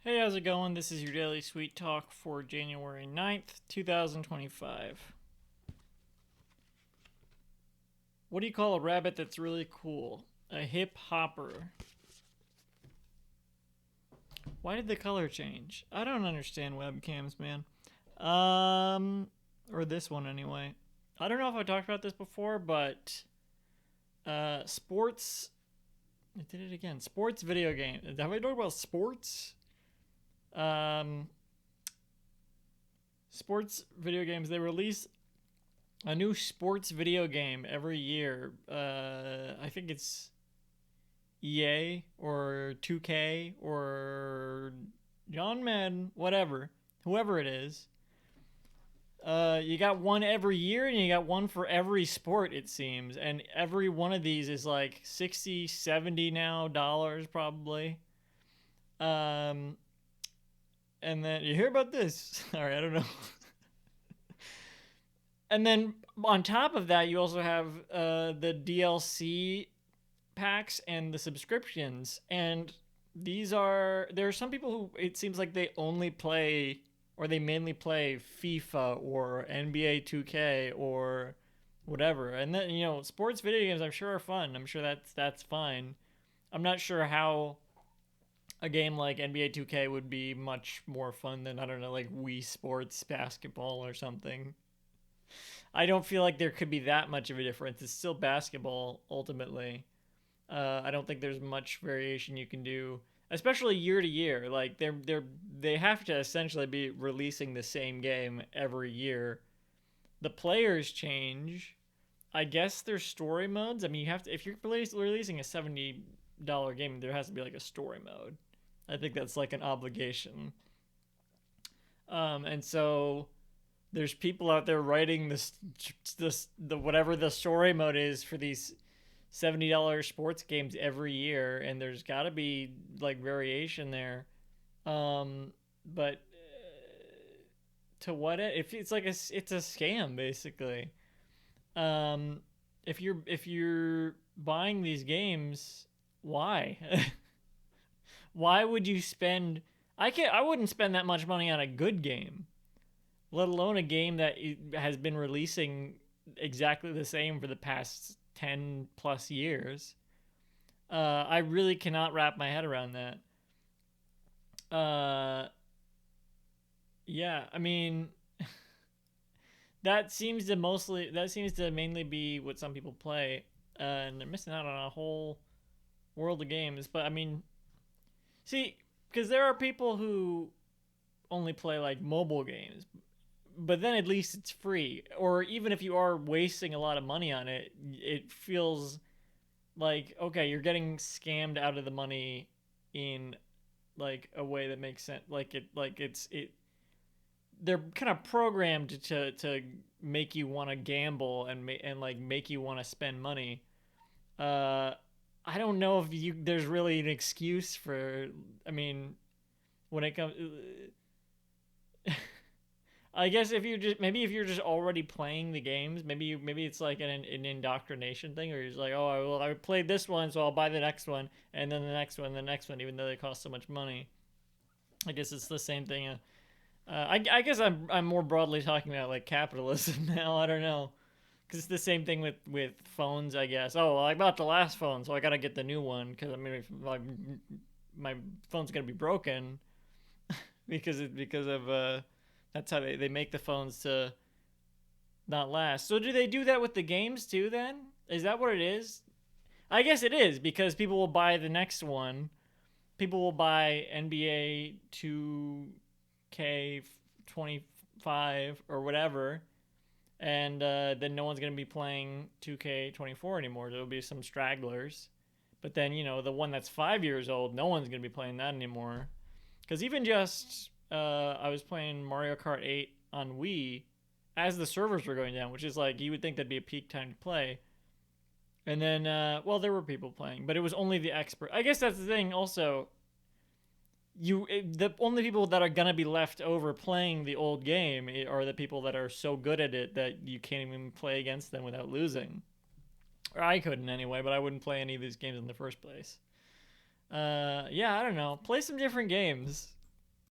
Hey, how's it going? This is your Daily Sweet Talk for January 9th, 2025. What do you call a rabbit that's really cool? A hip hopper. Why did the color change? I don't understand webcams, man. Or this one anyway. I don't know if I talked about this before, but sports. I did it again. Sports video game. Have I talked about sports? Um, Sports video games. They release a new sports video game every year. I think it's EA or 2K or John Madden, whatever, whoever it is. You got one every year and you got one for every sport, it seems. And every one of these is like 60, 70 now dollars probably. Um, and then you hear about this. All right, I don't know. And then on top of that, you also have the DLC packs and the subscriptions. And there are some people who it seems like they only play or they mainly play FIFA or NBA 2K or whatever. And then, sports video games I'm sure are fun. I'm sure that's fine. I'm not sure how a game like NBA 2K would be much more fun than, I don't know, like Wii Sports basketball or something. I don't feel like there could be that much of a difference. It's still basketball ultimately. I don't think there's much variation you can do, especially year to year. Like they have to essentially be releasing the same game every year. The players change. I guess there's story modes. I mean, you have to if you're releasing a $70 game, there has to be like a story mode. I think that's like an obligation. And so there's people out there writing the whatever the story mode is for these $70 sports games every year, and there's got to be like variation there. But to what if it's like it's a scam basically. Um, if you're buying these games, why? Why would you spend? I wouldn't spend that much money on a good game, let alone a game that has been releasing exactly the same for the past 10 plus years. I really cannot wrap my head around that. Uh, yeah, I mean, that seems to mainly be what some people play, and they're missing out on a whole world of games. But I mean, see, because there are people who only play like mobile games, but then at least it's free. Or even if you are wasting a lot of money on it, it feels like okay, you're getting scammed out of the money in like a way that makes sense. Like they're kind of programmed to make you want to gamble and like make you want to spend money. Uh, I don't know if you there's really an excuse for. I mean, when it comes I guess if you're just already playing the games, maybe it's like an indoctrination thing, or you're just like, oh, well, I played this one, so I'll buy the next one, and then the next one, the next one, even though they cost so much money. I guess it's the same thing. I guess I'm more broadly talking about like capitalism now. I don't know, because it's the same thing with phones. I guess. Oh, well, I bought the last phone, so I gotta get the new one because I mean, if my phone's gonna be broken because of that's how they make the phones to not last. So do they do that with the games too then? Is that what it is? I guess it is because people will buy the next one. People will buy NBA 2K25 or whatever, and then no one's going to be playing 2K24 anymore. There'll be some stragglers. But then, the one that's 5 years old, no one's going to be playing that anymore. Because even just, I was playing Mario Kart 8 on Wii as the servers were going down, which is like, you would think that'd be a peak time to play. And then, well, there were people playing, but it was only the expert. I guess that's the thing also. The only people that are gonna be left over playing the old game are the people that are so good at it that you can't even play against them without losing. Or I couldn't anyway, but I wouldn't play any of these games in the first place. Yeah, I don't know. Play some different games.